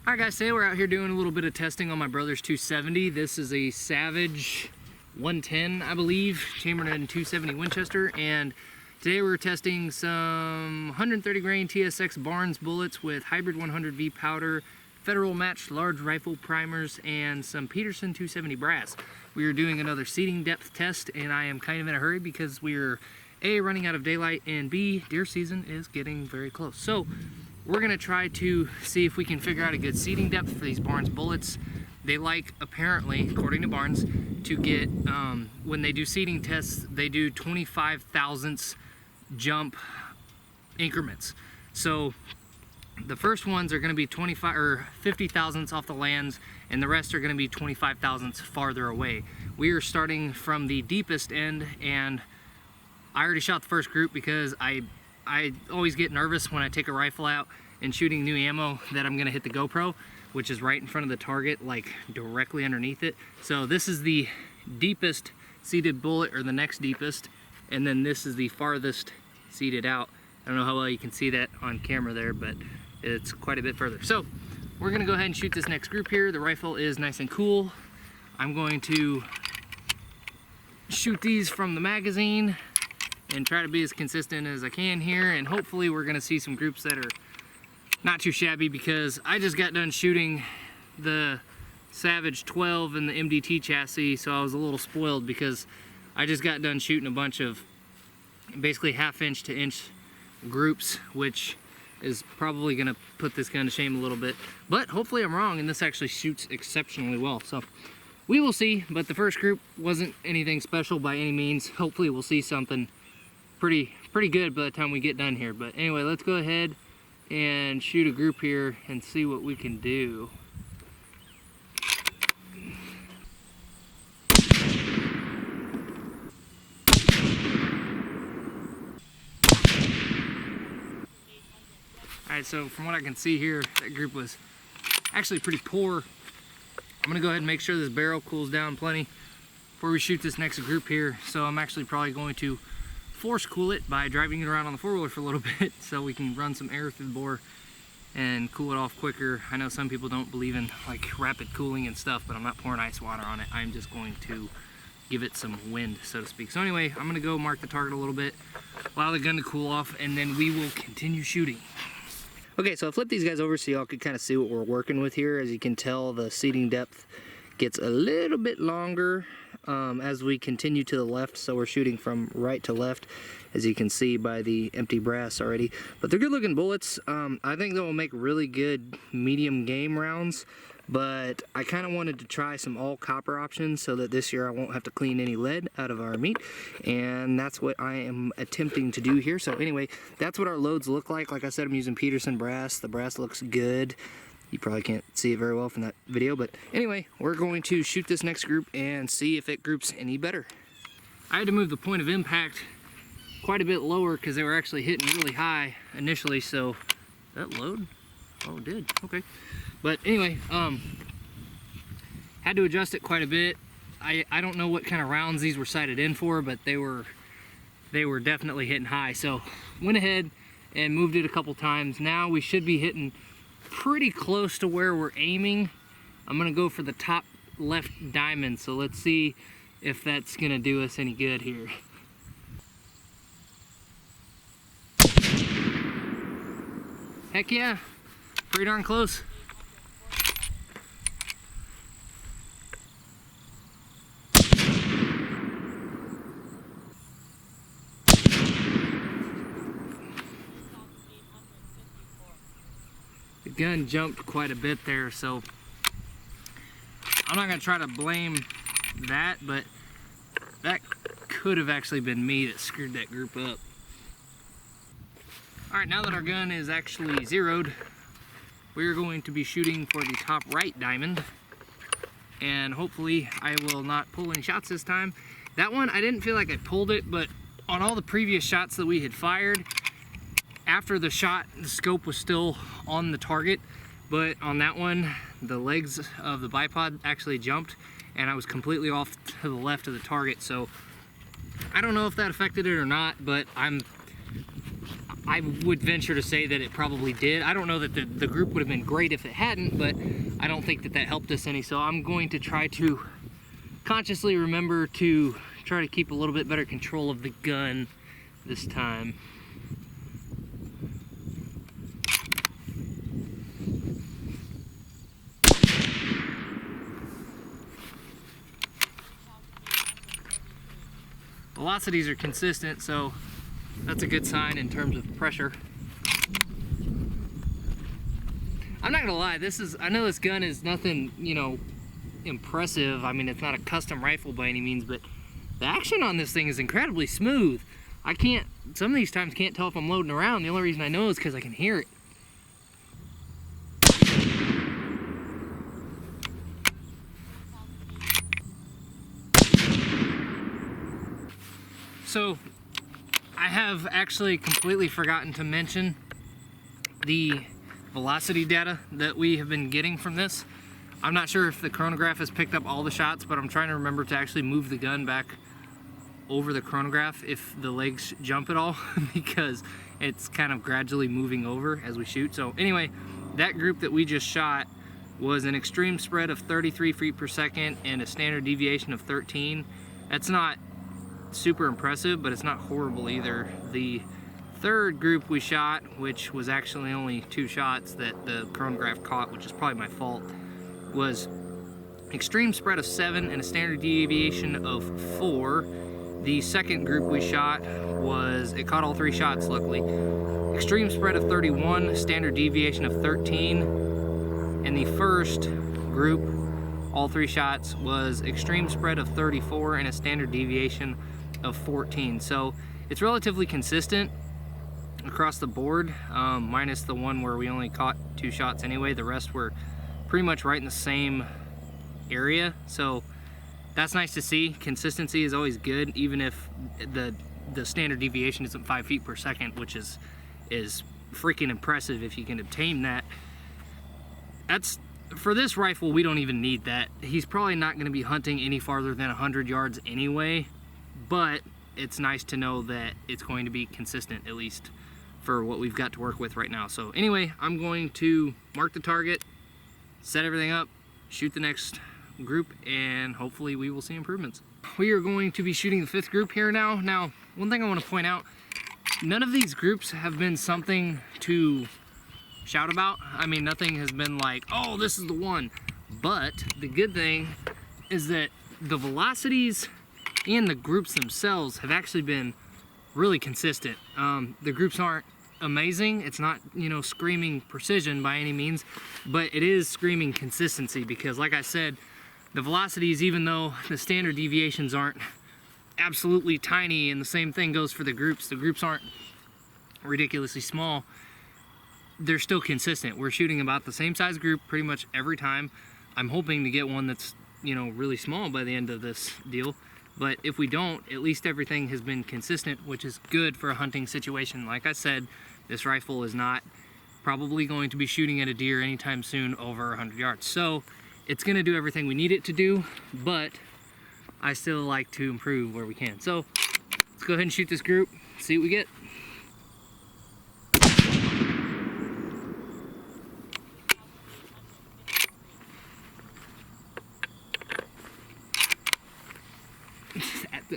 Alright guys, today we're out here doing a little bit of testing on my brother's 270. This is a Savage 110, I believe, chambered in 270 Winchester, and today we're testing some 130 grain TSX Barnes bullets with hybrid 100V powder, Federal matched large rifle primers, and some Peterson 270 brass. We are doing another seating depth test, and I am kind of in a hurry because we're A, running out of daylight, and B, deer season is getting very close. So we're gonna try to see if we can figure out a good seating depth for these Barnes bullets. They like, apparently, according to Barnes, to get, when they do seating tests, they do 25 thousandths jump increments. So the first ones are gonna be 25 or 50 thousandths off the lands, and the rest are gonna be 25 thousandths farther away. We are starting from the deepest end, and I already shot the first group because I always get nervous when I take a rifle out and shooting new ammo that I'm gonna hit the GoPro, which is right in front of the target, like directly underneath it. So this is the deepest seated bullet, or the next deepest, and then this is the farthest seated out. I don't know how well you can see that on camera there, but it's quite a bit further. So we're gonna go ahead and shoot this next group here. The rifle is nice and cool. I'm going to shoot these from the magazine and try to be as consistent as I can here, and hopefully we're gonna see some groups that are not too shabby, because I just got done shooting the Savage 12 and the MDT chassis, so I was a little spoiled because I just got done shooting a bunch of basically half-inch to inch groups, which is probably gonna put this gun to shame a little bit, but hopefully I'm wrong and this actually shoots exceptionally well. So we will see, but the first group wasn't anything special by any means. Hopefully we'll see something pretty good by the time we get done here. But anyway, let's go ahead and shoot a group here and see what we can do. Alright, so from what I can see here, that group was actually pretty poor. I'm gonna go ahead and make sure this barrel cools down plenty before we shoot this next group here. So I'm actually probably going to force cool it by driving it around on the four-wheeler for a little bit so we can run some air through the bore and cool it off quicker. I know some people don't believe in like rapid cooling and stuff, but I'm not pouring ice water on it. I'm just going to give it some wind, so to speak. So anyway, I'm gonna go mark the target a little bit, allow the gun to cool off, and then we will continue shooting. Okay, so I flipped these guys over so y'all could kind of see what we're working with here. As you can tell, the seating depth gets a little bit longer as we continue to the left, so we're shooting from right to left, as you can see by the empty brass already. But they're good looking bullets. I think they will make really good medium game rounds, but I kind of wanted to try some all copper options so that this year I won't have to clean any lead out of our meat, and that's what I am attempting to do here. So anyway, that's what our loads look like. Like I said, I'm using Peterson brass. The brass looks good. You probably can't see it very well from that video, but anyway, we're going to shoot this next group and see if it groups any better. I had to move the point of impact quite a bit lower because they were actually hitting really high initially. So that load? Oh, it did. Okay. But anyway, had to adjust it quite a bit. I don't know what kind of rounds these were sighted in for, but they were definitely hitting high. So went ahead and moved it a couple times. Now we should be hitting pretty close to where we're aiming. I'm gonna go for the top left diamond, so let's see if that's gonna do us any good here. Heck yeah, pretty darn close. The gun jumped quite a bit there, so I'm not gonna try to blame that, but that could have actually been me that screwed that group up. All right, now that our gun is actually zeroed, we're going to be shooting for the top right diamond, and hopefully I will not pull any shots this time. That one, I didn't feel like I pulled it, but on all the previous shots that we had fired, after the shot, the scope was still on the target, but on that one, the legs of the bipod actually jumped, and I was completely off to the left of the target. So I don't know if that affected it or not, but I'm I would venture to say that it probably did. I don't know that the group would have been great if it hadn't, but I don't think that helped us any. So I'm going to try to consciously remember to try to keep a little bit better control of the gun this time. Velocities are consistent, so that's a good sign in terms of pressure. I'm not gonna lie, I know this gun is nothing, you know, impressive. I mean, it's not a custom rifle by any means, but the action on this thing is incredibly smooth. Some of these times can't tell if I'm loading around. The only reason I know is because I can hear it. So, I have actually completely forgotten to mention the velocity data that we have been getting from this. I'm not sure if the chronograph has picked up all the shots, but I'm trying to remember to actually move the gun back over the chronograph if the legs jump at all, because it's kind of gradually moving over as we shoot. So anyway, that group that we just shot was an extreme spread of 33 feet per second and a standard deviation of 13. That's not super impressive, but it's not horrible either. The third group we shot, which was actually only 2 shots that the chronograph caught, which is probably my fault, was extreme spread of 7 and a standard deviation of 4. The second group we shot it caught all 3 shots, luckily. Extreme spread of 31, standard deviation of 13. And the first group, all 3 shots, was extreme spread of 34 and a standard deviation of 14. So it's relatively consistent across the board, minus the one where we only caught 2 shots anyway. The rest were pretty much right in the same area, so that's nice to see. Consistency is always good, even if the standard deviation isn't 5 feet per second, which is freaking impressive if you can obtain that. That's for this rifle, we don't even need that. He's probably not going to be hunting any farther than 100 yards anyway, but it's nice to know that it's going to be consistent, at least for what we've got to work with right now. So anyway, I'm going to mark the target, set everything up, shoot the next group, and hopefully we will see improvements. We are going to be shooting the 5th group here now. Now, one thing I want to point out, none of these groups have been something to shout about. I mean, nothing has been like, oh, this is the one. But the good thing is that the velocities and the groups themselves have actually been really consistent. The groups aren't amazing. It's not, you know, screaming precision by any means, but it is screaming consistency, because like I said, the velocities, even though the standard deviations aren't absolutely tiny, and the same thing goes for the groups aren't ridiculously small, they're still consistent. We're shooting about the same size group pretty much every time. I'm hoping to get one that's, you know, really small by the end of this deal. But if we don't, at least everything has been consistent, which is good for a hunting situation. Like I said, this rifle is not probably going to be shooting at a deer anytime soon over 100 yards. So it's gonna do everything we need it to do, but I still like to improve where we can. So let's go ahead and shoot this group, see what we get.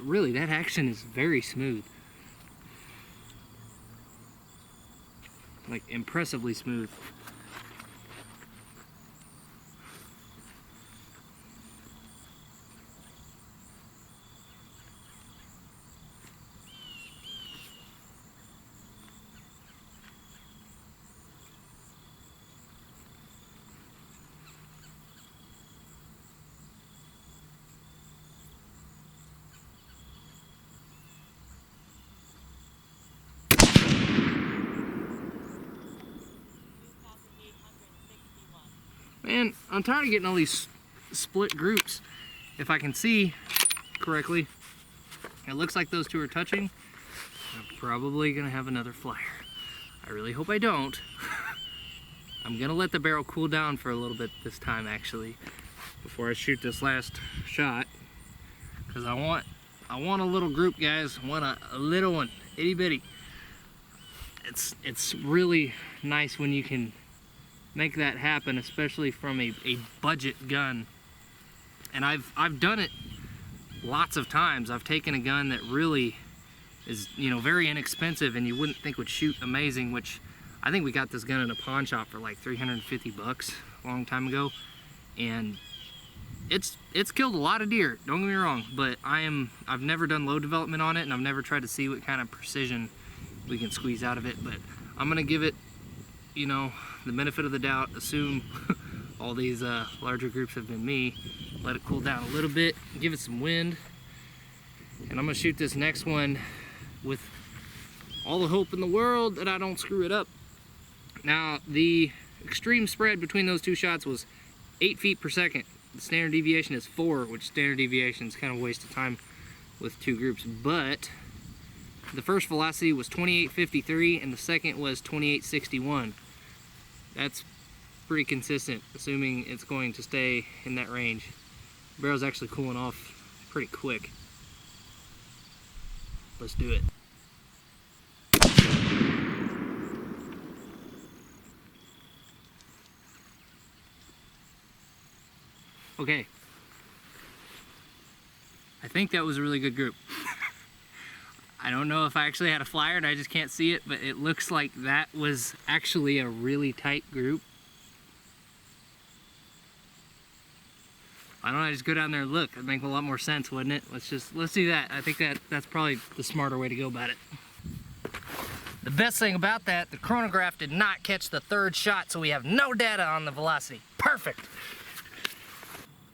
Really, that action is very smooth. Like, impressively smooth. Man, I'm tired of getting all these split groups. If I can see correctly, it looks like those 2 are touching. I'm probably gonna have another flyer. I really hope I don't. I'm gonna let the barrel cool down for a little bit this time, actually, before I shoot this last shot, because I want a little group, guys. I want a little one, itty bitty. it's really nice when you can make that happen, especially from a budget gun. And I've done it lots of times. I've taken a gun that really is, you know, very inexpensive and you wouldn't think would shoot amazing, which I think we got this gun in a pawn shop for like 350 bucks a long time ago, and it's killed a lot of deer, don't get me wrong, but I've never done load development on it, and I've never tried to see what kind of precision we can squeeze out of it. But I'm gonna give it, you know, the benefit of the doubt, assume all these larger groups have been me, let it cool down a little bit, give it some wind, and I'm gonna shoot this next one with all the hope in the world that I don't screw it up. Now, the extreme spread between those two shots was 8 feet per second. The standard deviation is 4, which standard deviation is kind of a waste of time with two groups. But the first velocity was 28.53 and the second was 28.61. That's pretty consistent, assuming it's going to stay in that range. The barrel's actually cooling off pretty quick. Let's do it. Okay, I think that was a really good group. I don't know if I actually had a flyer and I just can't see it, but it looks like that was actually a really tight group. Why don't I just go down there and look? It'd make a lot more sense, wouldn't it? Let's do that. I think that's probably the smarter way to go about it. The best thing about that, the chronograph did not catch the third shot, so we have no data on the velocity. Perfect.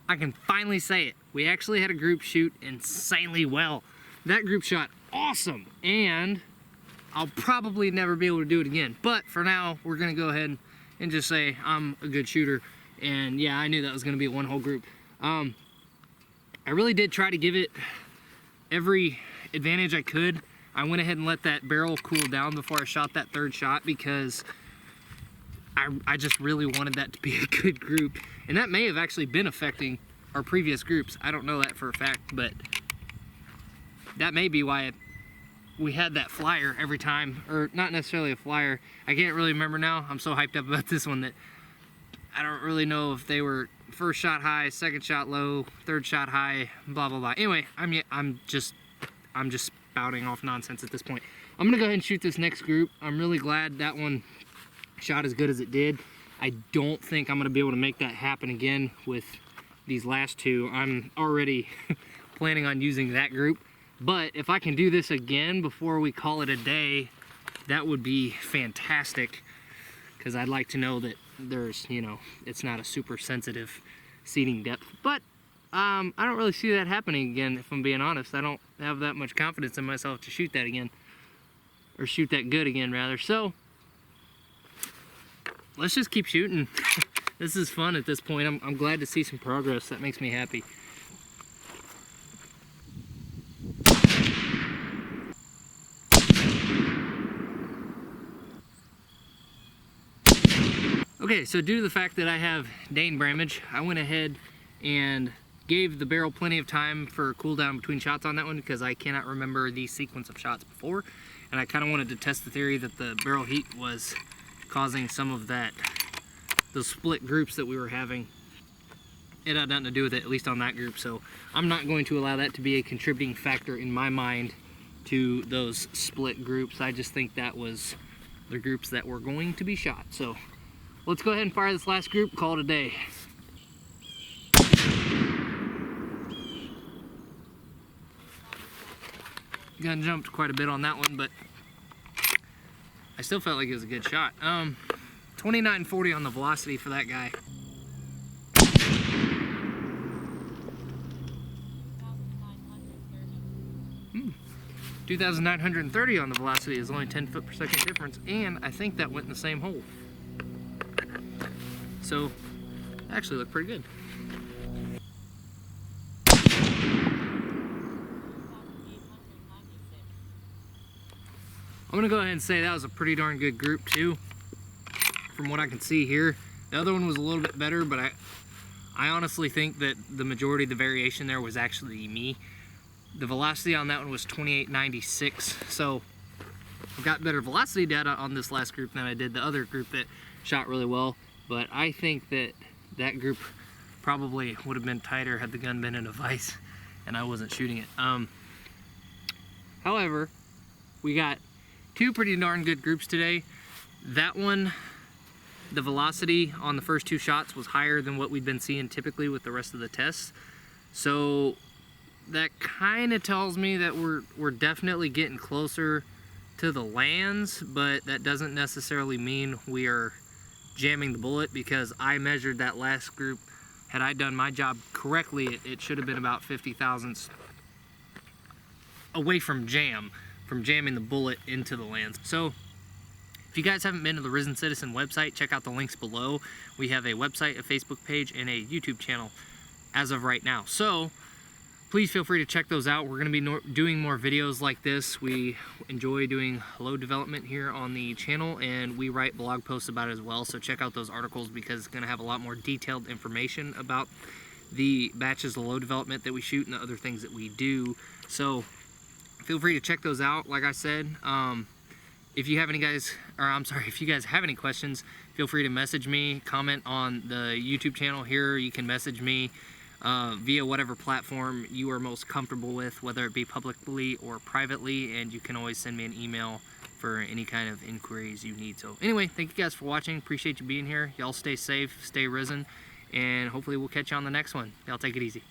I can finally say it. We actually had a group shoot insanely well. That group shot awesome, and I'll probably never be able to do it again. But for now, we're gonna go ahead and just say I'm a good shooter. And yeah, I knew that was gonna be one whole group. I really did try to give it every advantage I could. I went ahead and let that barrel cool down before I shot that third shot because I just really wanted that to be a good group. And that may have actually been affecting our previous groups. I don't know that for a fact, but that may be why we had that flyer every time, or not necessarily a flyer. I can't really remember now. I'm so hyped up about this one that I don't really know if they were first shot high, second shot low, third shot high, blah, blah, blah. Anyway, I'm just spouting off nonsense at this point. I'm gonna go ahead and shoot this next group. I'm really glad that one shot as good as it did. I don't think I'm gonna be able to make that happen again with these last two. I'm already planning on using that group, but if I can do this again before we call it a day, that would be fantastic, because I'd like to know that there's, you know, it's not a super sensitive seating depth. But I don't really see that happening again, if I'm being honest. I don't have that much confidence in myself to shoot that again, or shoot that good again rather. So let's just keep shooting. This is fun at this point. I'm glad to see some progress. That makes me happy. Okay, so due to the fact that I have Dane Bramage, I went ahead and gave the barrel plenty of time for cooldown between shots on that one, because I cannot remember the sequence of shots before, and I kind of wanted to test the theory that the barrel heat was causing some of that, those split groups that we were having. It had nothing to do with it, at least on that group, so I'm not going to allow that to be a contributing factor in my mind to those split groups. I just think that was the groups that were going to be shot. So let's go ahead and fire this last group, call it a day. Gun jumped quite a bit on that one, but I still felt like it was a good shot. 29.40 on the velocity for that guy. Hmm. 2,930 on the velocity is only 10 foot per second difference, and I think that went in the same hole. So, actually looked pretty good. I'm gonna go ahead and say that was a pretty darn good group too, from what I can see here. The other one was a little bit better, but I honestly think that the majority of the variation there was actually me. The velocity on that one was 28.96, so I've got better velocity data on this last group than I did the other group that shot really well, but I think that that group probably would have been tighter had the gun been in a vise and I wasn't shooting it. However, we got two pretty darn good groups today. That one, the velocity on the first two shots was higher than what we've been seeing typically with the rest of the tests. So that kind of tells me that we're definitely getting closer to the lands, but that doesn't necessarily mean we are jamming the bullet, because I measured that last group. Had I done my job correctly, it should have been about 50 thousandths away from jamming the bullet into the lands. So if you guys haven't been to the Risen Citizen website, check out the links below. We have a website, a Facebook page, and a YouTube channel as of right now. So please feel free to check those out. We're going to be doing more videos like this. We enjoy doing load development here on the channel, and we write blog posts about it as well. So check out those articles, because it's going to have a lot more detailed information about the batches of load development that we shoot and the other things that we do. So feel free to check those out. Like I said, if you guys have any questions, feel free to message me, comment on the YouTube channel here. You can message me via whatever platform you are most comfortable with, whether it be publicly or privately, and you can always send me an email for any kind of inquiries you need. So anyway, thank you guys for watching. Appreciate you being here. Y'all stay safe, stay risen, and hopefully we'll catch you on the next one. Y'all take it easy.